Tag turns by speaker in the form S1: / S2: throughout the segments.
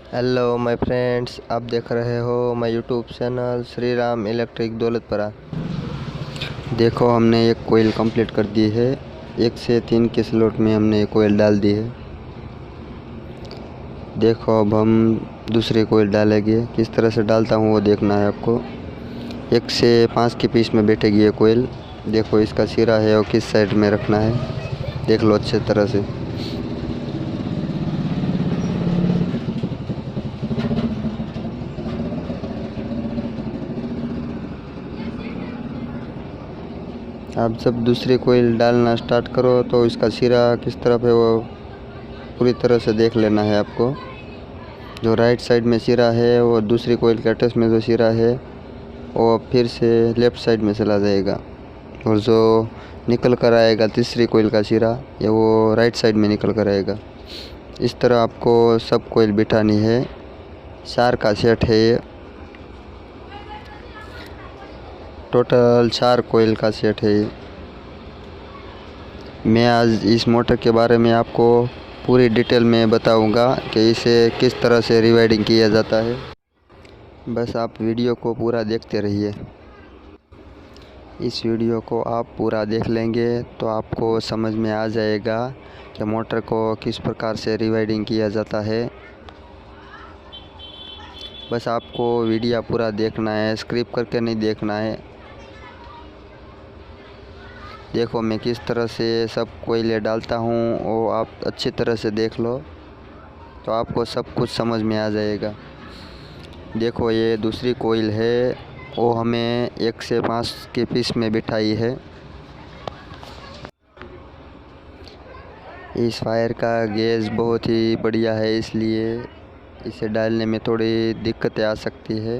S1: Hello my friends, आप देख रहे हो my YouTube channel Shri Ram electric Daulatpura. देखो, हमने एक कोयल कंप्लीट कर दी है। 1 से 3 के स्लॉट में हमने एक कोयल डाल दी है। देखो, अब हम दूसरी कोयल डालेंगे। किस तरह से डालता हूँ वो देखना है आपको। 1 से 5 के पीस में बैठेगी ये कोयल। देखो, इसका सिरा है और किस साइड में रखना है देख लो अच्छे तरह से। आप जब दूसरी कोयल डालना स्टार्ट करो तो इसका सिरा किस तरफ है वो पूरी तरह से देख लेना है आपको। जो राइट साइड में सिरा है वो दूसरी कोयल के अटैच में जो सिरा है वो फिर से लेफ़्ट साइड में चला जाएगा, और जो निकल कर आएगा तीसरी कोयल का सिरा या वो राइट साइड में निकल कर आएगा। इस तरह आपको सब कोयल बिठानी है। 4 का सेट है ये, टोटल 4 कोयल का सेट है ये। मैं आज इस मोटर के बारे में आपको पूरी डिटेल में बताऊंगा कि इसे किस तरह से रिवाइडिंग किया जाता है। बस आप वीडियो को पूरा देखते रहिए। इस वीडियो को आप पूरा देख लेंगे तो आपको समझ में आ जाएगा कि मोटर को किस प्रकार से रिवाइडिंग किया जाता है। बस आपको वीडियो पूरा देखना है, स्किप करके नहीं देखना है। देखो, मैं किस तरह से सब कोयले डालता हूँ वो आप अच्छी तरह से देख लो तो आपको सब कुछ समझ में आ जाएगा। देखो, ये दूसरी कोयल है, वो हमें 1 से 5 के पीस में बिठाई है। इस वायर का गेज बहुत ही बढ़िया है, इसलिए इसे डालने में थोड़ी दिक्कतें आ सकती है।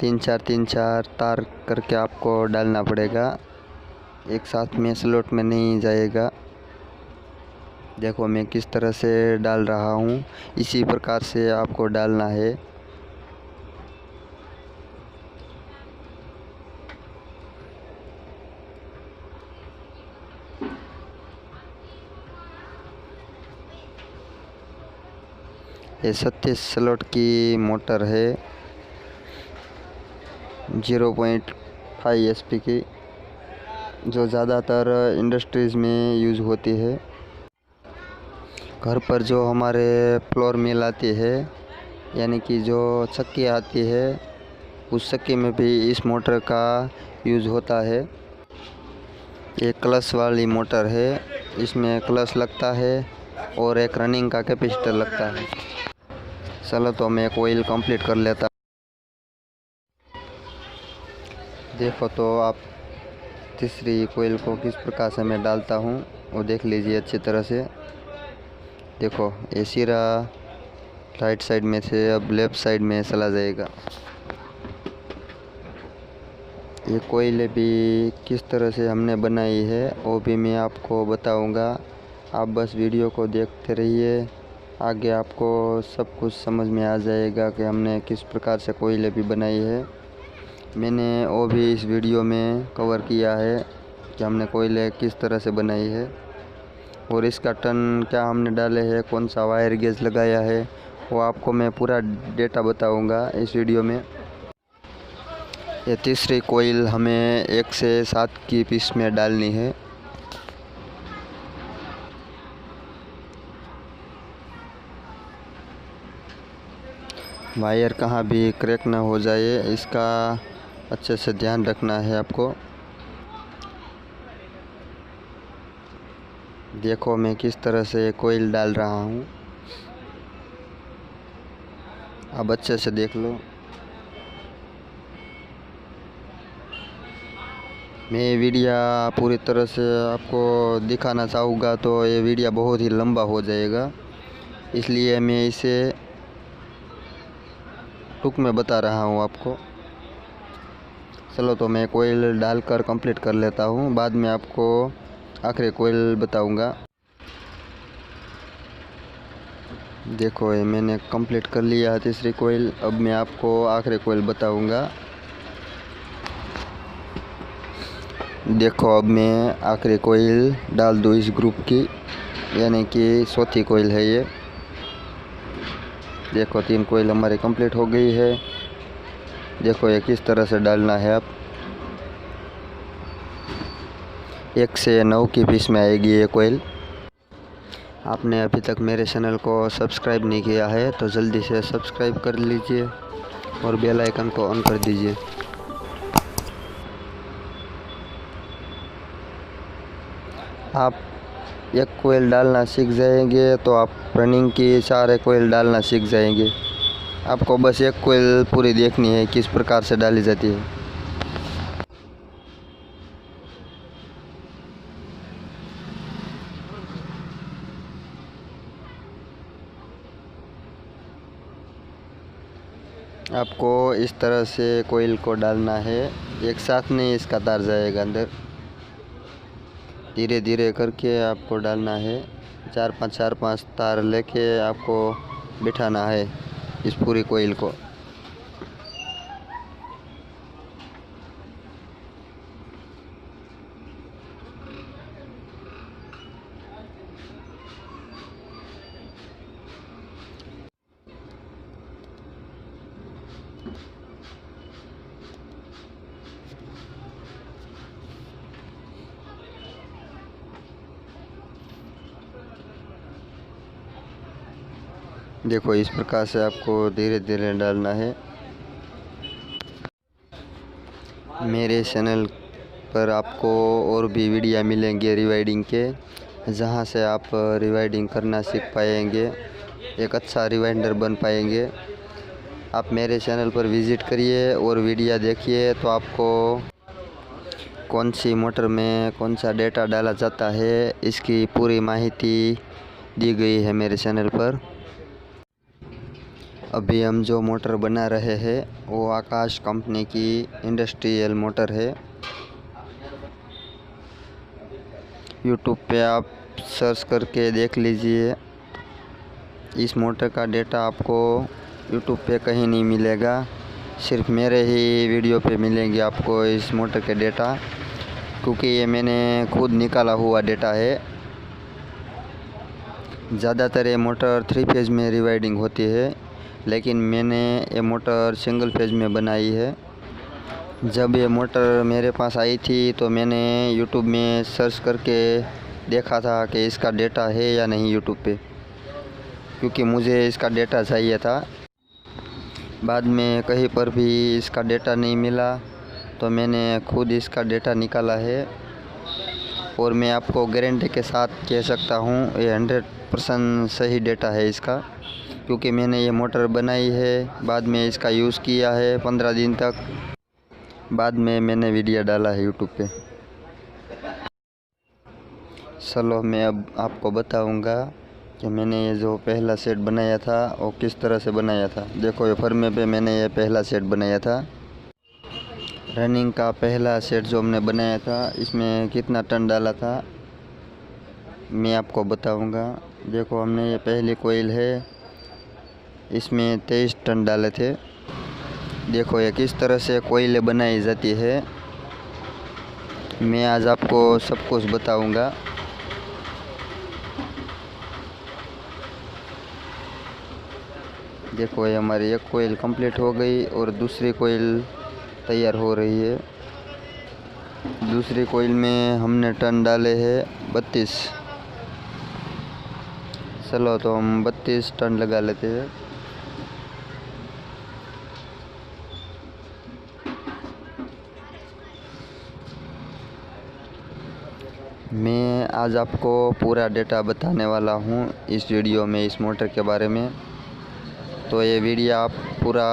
S1: 3-4 तार करके आपको डालना पड़ेगा, एक साथ में स्लॉट में नहीं जाएगा। देखो, मैं किस तरह से डाल रहा हूँ, इसी प्रकार से आपको डालना है। ये 37 स्लॉट की मोटर है, 0.5 HP की, जो ज़्यादातर इंडस्ट्रीज़ में यूज़ होती है। घर पर जो हमारे फ्लोर मिल आती है, यानी कि जो चक्की आती है, उस चक्की में भी इस मोटर का यूज़ होता है। ये क्लच वाली मोटर है, इसमें क्लच लगता है और एक रनिंग का कैपेसिटर लगता है। चलो, तो मैं कोयल कंप्लीट कर लेता। देखो, तो आप तीसरी कोयल को किस प्रकार से मैं डालता हूँ वो देख लीजिए अच्छी तरह से। देखो, ये सिरा राइट साइड में से अब लेफ़्ट साइड में चला जाएगा। ये कोयल भी किस तरह से हमने बनाई है वो भी मैं आपको बताऊंगा। आप बस वीडियो को देखते रहिए, आगे आपको सब कुछ समझ में आ जाएगा कि हमने किस प्रकार से कोयल भी बनाई है। मैंने वो भी इस वीडियो में कवर किया है कि हमने कोयले किस तरह से बनाई है, और इसका टन क्या हमने डाले हैं, कौन सा वायर गेज लगाया है, वो आपको मैं पूरा डेटा बताऊंगा इस वीडियो में। ये तीसरी कोयल हमें 1 से 7 की पीस में डालनी है। वायर कहाँ भी क्रैक ना हो जाए, इसका अच्छे से ध्यान रखना है आपको। देखो, मैं किस तरह से कोयल डाल रहा हूँ, अब अच्छे से देख लो। मैं वीडियो पूरी तरह से आपको दिखाना चाहूँगा तो ये वीडियो बहुत ही लंबा हो जाएगा, इसलिए मैं इसे टूक में बता रहा हूँ आपको। चलो, तो मैं कोयल डालकर कंप्लीट कर लेता हूँ, बाद में आपको आखिरी कोयल बताऊँगा। देखो, ये मैंने कंप्लीट कर लिया है तीसरी कोयल, अब मैं आपको आखिरी कोयल बताऊँगा। देखो, अब मैं आखिरी कोयल डाल दूँ इस ग्रुप की, यानी कि चौथी कोयल है ये। देखो 3 कोयल हमारी कंप्लीट हो गई है। देखो ये किस तरह से डालना है। आप 1 से 9 की पीस में आएगी ये कोयल। आपने अभी तक मेरे चैनल को सब्सक्राइब नहीं किया है तो जल्दी से सब्सक्राइब कर लीजिए और बेल आइकन को ऑन कर दीजिए। आप एक कोयल डालना सीख जाएंगे तो आप रनिंग की सारे कोयल डालना सीख जाएंगे। आपको बस एक कोयल पूरी देखनी है किस प्रकार से डाली जाती है। आपको इस तरह से कोयल को डालना है, एक साथ नहीं इसका तार जाएगा अंदर। धीरे धीरे करके आपको डालना है। 4-5 तार लेके आपको बिठाना है इस पूरी कोयल को। देखो इस प्रकार से आपको धीरे धीरे डालना है। मेरे चैनल पर आपको और भी वीडियो मिलेंगे रिवाइडिंग के, जहां से आप रिवाइडिंग करना सीख पाएंगे, एक अच्छा रिवाइंडर बन पाएंगे। आप मेरे चैनल पर विज़िट करिए और वीडियो देखिए तो आपको कौन सी मोटर में कौन सा डेटा डाला जाता है इसकी पूरी माहिती दी गई है मेरे चैनल पर। अभी हम जो मोटर बना रहे हैं वो आकाश कंपनी की इंडस्ट्रियल मोटर है। यूट्यूब पे आप सर्च करके देख लीजिए। इस मोटर का डेटा आपको यूट्यूब पे कहीं नहीं मिलेगा, सिर्फ मेरे ही वीडियो पे मिलेंगे आपको इस मोटर के डेटा, क्योंकि ये मैंने खुद निकाला हुआ डेटा है। ज़्यादातर ये मोटर 3 फेज़ में रिवाइडिंग होती है, लेकिन मैंने ये मोटर सिंगल फेज़ में बनाई है। जब ये मोटर मेरे पास आई थी तो मैंने यूट्यूब में सर्च करके देखा था कि इसका डेटा है या नहीं यूट्यूब पे, क्योंकि मुझे इसका डेटा चाहिए था। बाद में कहीं पर भी इसका डेटा नहीं मिला तो मैंने खुद इसका डेटा निकाला है और मैं आपको गारंटी के साथ कह सकता हूँ ये 100% सही डेटा है इसका, क्योंकि मैंने ये मोटर बनाई है, बाद में इसका यूज़ किया है 15 दिन तक, बाद में मैंने वीडियो डाला है यूट्यूब पे। चलो मैं अब आपको बताऊंगा कि मैंने ये जो पहला सेट बनाया था वो किस तरह से बनाया था। देखो ये फर्मे पे मैंने ये पहला सेट बनाया था। रनिंग का पहला सेट जो हमने बनाया था इसमें कितना टन डाला था मैं आपको बताऊंगा। देखो हमने ये पहली कोयल है, इसमें 23 टन डाले थे। देखो ये किस तरह से कोयलें बनाई जाती है, मैं आज आपको सब कुछ बताऊंगा। देखो ये हमारी एक कोयल कंप्लीट हो गई और दूसरी कोयल तैयार हो रही है। दूसरी कोयल में हमने टन डाले हैं 32। चलो तो हम 32 टन लगा लेते हैं। मैं आज आपको पूरा डेटा बताने वाला हूँ इस वीडियो में, इस मोटर के बारे में। तो ये वीडियो आप पूरा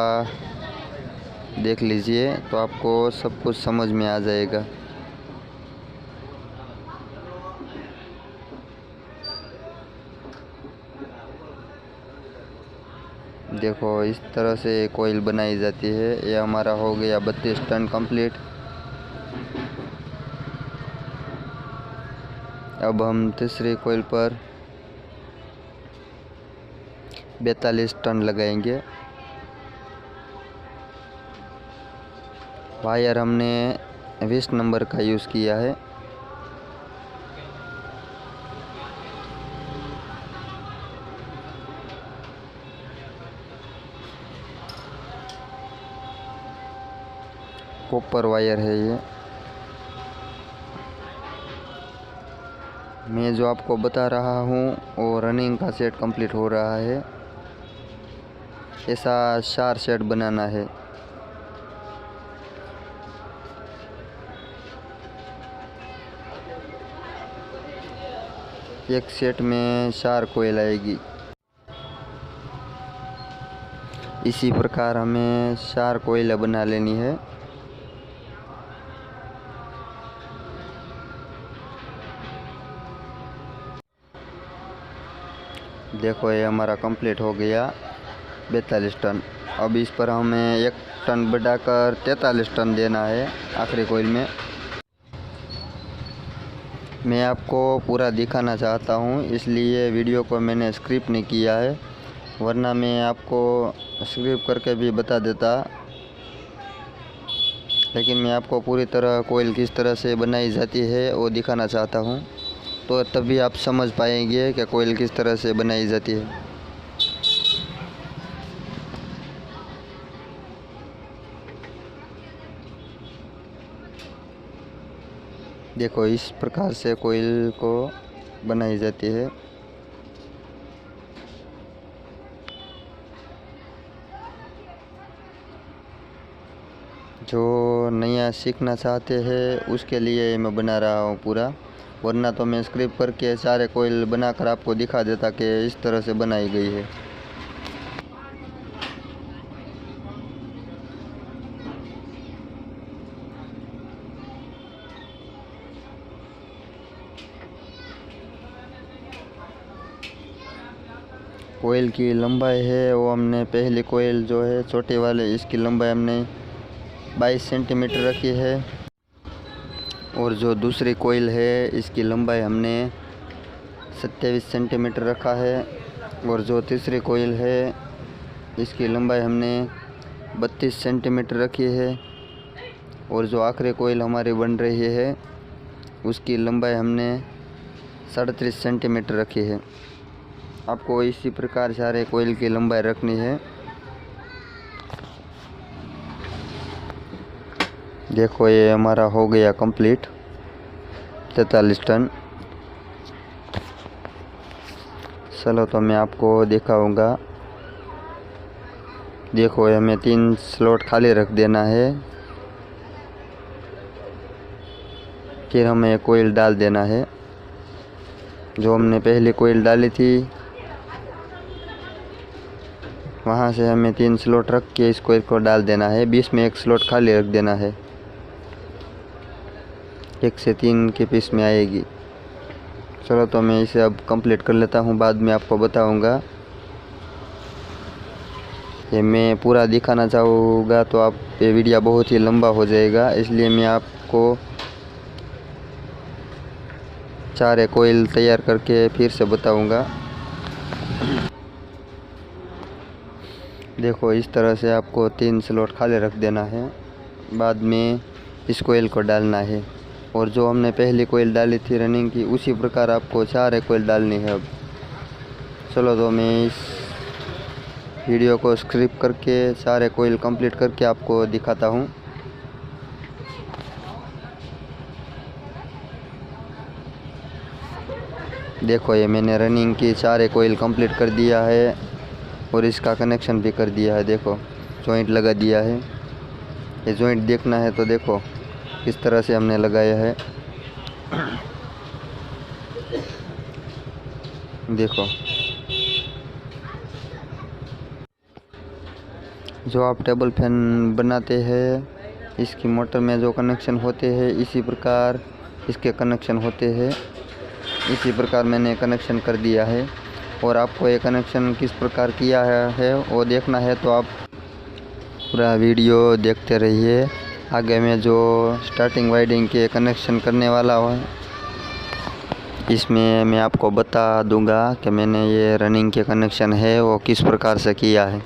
S1: देख लीजिए तो आपको सब कुछ समझ में आ जाएगा। देखो इस तरह से कोयल बनाई जाती है। ये हमारा हो गया 32 टन कंप्लीट। अब हम तीसरी कोयल पर 42 टन लगाएंगे। वायर हमने 20 नंबर का यूज़ किया है। कॉपर वायर है ये। मैं जो आपको बता रहा हूँ वो रनिंग का सेट कंप्लीट हो रहा है। ऐसा 4 सेट बनाना है। एक सेट में 4 कोयल आएगी। इसी प्रकार हमें 4 कोयलें बना लेनी है। देखो ये हमारा कंप्लीट हो गया 42 टन। अब इस पर हमें 1 टन बढ़ाकर 43 टन देना है आखिरी कोयल में। मैं आपको पूरा दिखाना चाहता हूँ, इसलिए वीडियो को मैंने स्क्रिप्ट नहीं किया है, वरना मैं आपको स्क्रिप्ट करके भी बता देता। लेकिन मैं आपको पूरी तरह कोयल किस तरह से बनाई जाती है वो दिखाना चाहता हूँ, तो तभी आप समझ पाएंगे कि कोयल किस तरह से बनाई जाती है। देखो इस प्रकार से कोयल को बनाई जाती है। जो नया सीखना चाहते हैं उसके लिए मैं बना रहा हूँ पूरा, वरना तो मैं स्क्रिप्ट करके सारे कोयल बनाकर आपको दिखा देता कि इस तरह से बनाई गई है। कोयल की लंबाई है वो हमने पहली कोयल जो है छोटे वाले, इसकी लंबाई हमने 22 सेंटीमीटर रखी है। और जो दूसरी कोयल है इसकी लंबाई हमने 27 सेंटीमीटर रखा है। और जो तीसरी कोयल है इसकी लंबाई हमने 32 सेंटीमीटर रखी है। और जो आखिरी कोयल हमारी बन रही है उसकी लंबाई हमने 37 सेंटीमीटर रखी है। आपको इसी प्रकार सारे कोयल की लंबाई रखनी है। देखो ये हमारा हो गया कंप्लीट 43 टन। चलो तो मैं आपको दिखाऊंगा। देखो ये हमें 3 स्लॉट खाली रख देना है, फिर हमें कोयल डाल देना है। जो हमने पहले कोयल डाली थी वहाँ से हमें 3 स्लॉट रख के इस कोयल को डाल देना है। बीच में 1 स्लॉट खाली रख देना है। 1 से 3 के पीस में आएगी। चलो तो मैं इसे अब कंप्लीट कर लेता हूँ, बाद में आपको बताऊँगा। ये मैं पूरा दिखाना चाहूँगा तो आप ये वीडियो बहुत ही लंबा हो जाएगा, इसलिए मैं आपको 4 कोयल तैयार करके फिर से बताऊँगा। देखो इस तरह से आपको 3 स्लॉट खाली रख देना है, बाद में इस कोयल को डालना है। और जो हमने पहली कोयल डाली थी रनिंग की, उसी प्रकार आपको 4 कोयल डालनी है। अब चलो तो मैं इस वीडियो को स्क्रिप्ट करके 4 कोयल कंप्लीट करके आपको दिखाता हूँ। देखो ये मैंने रनिंग की 4 कोयल कंप्लीट कर दिया है और इसका कनेक्शन भी कर दिया है। देखो जॉइंट लगा दिया है। ये जॉइंट देखना है तो देखो किस तरह से हमने लगाया है। देखो जो आप टेबल फैन बनाते हैं इसकी मोटर में जो कनेक्शन होते हैं इसी प्रकार इसके कनेक्शन होते हैं। इसी प्रकार मैंने कनेक्शन कर दिया है। और आपको ये कनेक्शन किस प्रकार किया है वो देखना है तो आप पूरा वीडियो देखते रहिए। आगे मैं जो स्टार्टिंग वायरिंग के कनेक्शन करने वाला हूँ इसमें मैं आपको बता दूंगा कि मैंने ये रनिंग के कनेक्शन है वो किस प्रकार से किया है।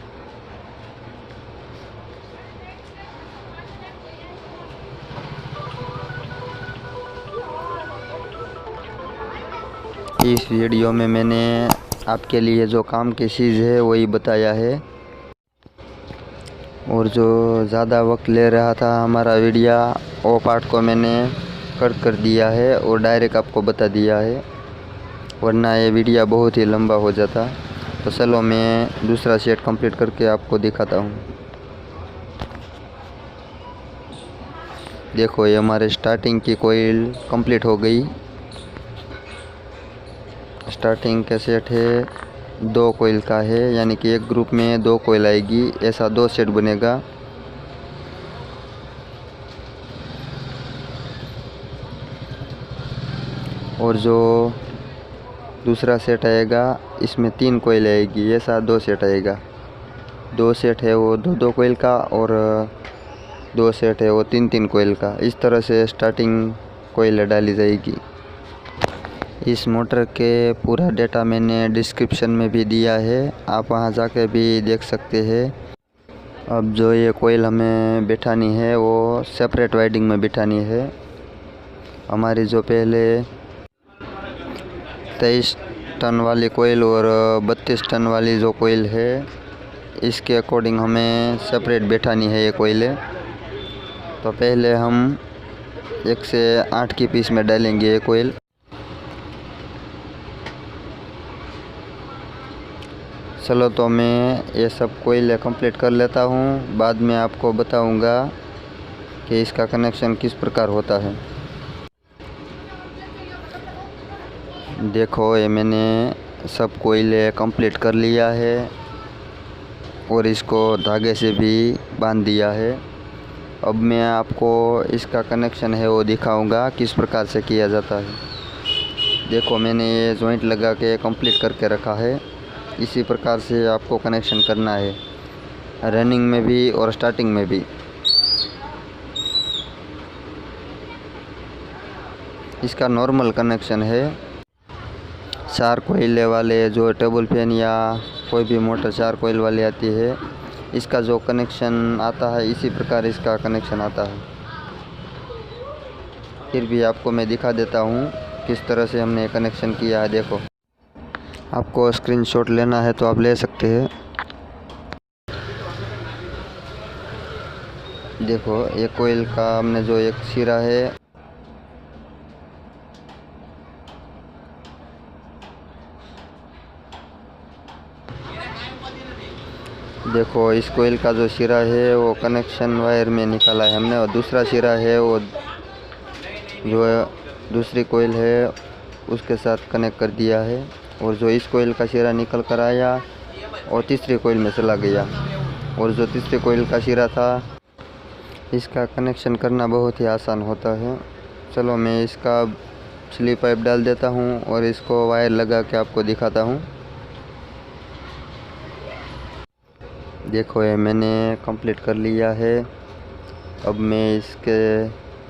S1: इस वीडियो में मैंने आपके लिए जो काम की चीज़ है वही बताया है। और जो ज़्यादा वक्त ले रहा था हमारा वीडियो, वो पार्ट को मैंने कट कर दिया है और डायरेक्ट आपको बता दिया है, वरना ये वीडियो बहुत ही लंबा हो जाता। तो चलो मैं दूसरा सेट कंप्लीट करके आपको दिखाता हूँ। देखो ये हमारे स्टार्टिंग की कोयल कंप्लीट हो गई। स्टार्टिंग का सेट है 2 कोयल का है, यानी कि एक ग्रुप में 2 कोयल आएगी, ऐसा 2 सेट बनेगा। और जो दूसरा सेट आएगा इसमें 3 कोयल आएगी, ऐसा 2 सेट आएगा। 2 सेट है वो 2 कोयल का, और 2 सेट है वो 3 कोयल का। इस तरह से स्टार्टिंग कोयल डाली जाएगी। इस मोटर के पूरा डेटा मैंने डिस्क्रिप्शन में भी दिया है, आप वहां जाके भी देख सकते हैं। अब जो ये कोयल हमें बिठानी है वो सेपरेट वाइडिंग में बिठानी है। हमारी जो पहले 23 टन वाली कोयल और 32 टन वाली जो कोयल है, इसके अकॉर्डिंग हमें सेपरेट बिठानी है ये कोयलें। तो पहले हम 1 से 8 की पीस में डालेंगे ये कोयल। चलो तो मैं ये सब कोयले कंप्लीट कर लेता हूँ, बाद में आपको बताऊँगा कि इसका कनेक्शन किस प्रकार होता है। देखो ये मैंने सब कोयले कंप्लीट कर लिया है और इसको धागे से भी बांध दिया है। अब मैं आपको इसका कनेक्शन है वो दिखाऊंगा किस प्रकार से किया जाता है। देखो मैंने ये जॉइंट लगा के कंप्लीट करके रखा है, इसी प्रकार से आपको कनेक्शन करना है, रनिंग में भी और स्टार्टिंग में भी। इसका नॉर्मल कनेक्शन है। 4 कोयले वाले जो टेबल फैन या कोई भी मोटर 4 कोयल वाली आती है, इसका जो कनेक्शन आता है इसी प्रकार इसका कनेक्शन आता है। फिर भी आपको मैं दिखा देता हूँ किस तरह से हमने कनेक्शन किया है। देखो आपको स्क्रीनशॉट लेना है तो आप ले सकते हैं। देखो ये कोयल का हमने जो एक सिरा है, देखो इस कोयल का जो सिरा है वो कनेक्शन वायर में निकाला है हमने, और दूसरा सिरा है वो जो दूसरी कोयल है उसके साथ कनेक्ट कर दिया है। और जो इस कोयल का सिरा निकल कर आया और तीसरी कोयल में चला गया, और जो तीसरी कोयल का सिरा था इसका कनेक्शन करना बहुत ही आसान होता है। चलो मैं इसका स्लीप पाइप डाल देता हूँ और इसको वायर लगा के आपको दिखाता हूँ। देखो ये मैंने कंप्लीट कर लिया है। अब मैं इसके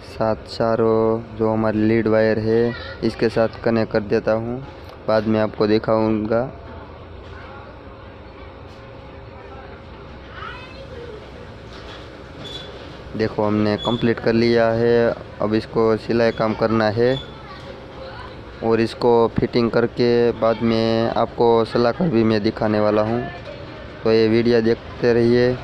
S1: साथ चारों जो हमारी लीड वायर है इसके साथ कनेक्ट कर देता हूँ, बाद में आपको दिखाऊंगा। देखो हमने कंप्लीट कर लिया है। अब इसको सिलाई काम करना है और इसको फिटिंग करके बाद में आपको सलाकर भी मैं दिखाने वाला हूँ, तो ये वीडियो देखते रहिए।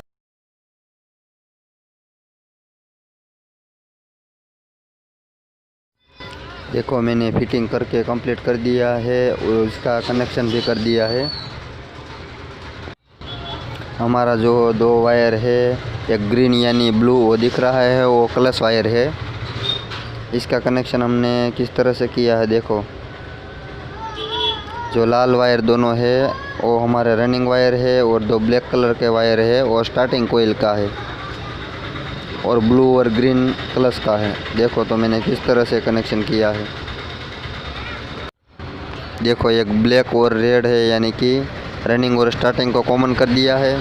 S1: देखो मैंने फिटिंग करके कंप्लीट कर दिया है और इसका कनेक्शन भी कर दिया है। हमारा जो 2 वायर है, एक ग्रीन यानी ब्लू वो दिख रहा है, वो क्लच वायर है। इसका कनेक्शन हमने किस तरह से किया है, देखो जो लाल वायर दोनों है वो हमारे रनिंग वायर है, और 2 ब्लैक कलर के वायर है वो स्टार्टिंग कोयल का है, और ब्लू और ग्रीन क्लच का है। देखो तो मैंने किस तरह से कनेक्शन किया है। देखो एक ब्लैक और रेड है, यानी कि रनिंग और स्टार्टिंग को कॉमन कर दिया है।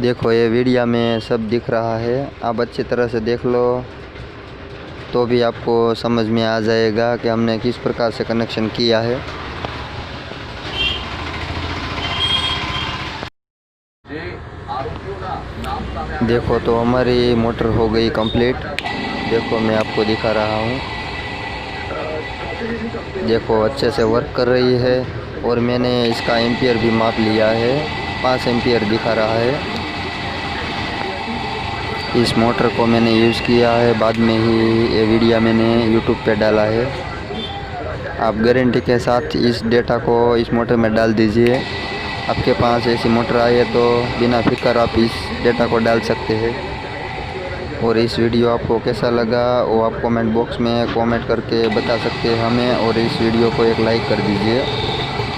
S1: देखो ये वीडियो में सब दिख रहा है, आप अच्छी तरह से देख लो तो भी आपको समझ में आ जाएगा कि हमने किस प्रकार से कनेक्शन किया है। देखो तो हमारी मोटर हो गई कंप्लीट। देखो मैं आपको दिखा रहा हूँ, देखो अच्छे से वर्क कर रही है, और मैंने इसका एम्पियर भी माप लिया है, 5 एम्पियर दिखा रहा है। इस मोटर को मैंने यूज़ किया है, बाद में ही ये वीडियो मैंने यूट्यूब पे डाला है। आप गारंटी के साथ इस डेटा को इस मोटर में डाल दीजिए। आपके पास ऐसी मोटर आई है तो बिना फिक्र आप इस डेटा को डाल सकते हैं। और इस वीडियो आपको कैसा लगा वो आप कमेंट बॉक्स में कमेंट करके बता सकते हैं हमें, और इस वीडियो को एक लाइक कर दीजिए।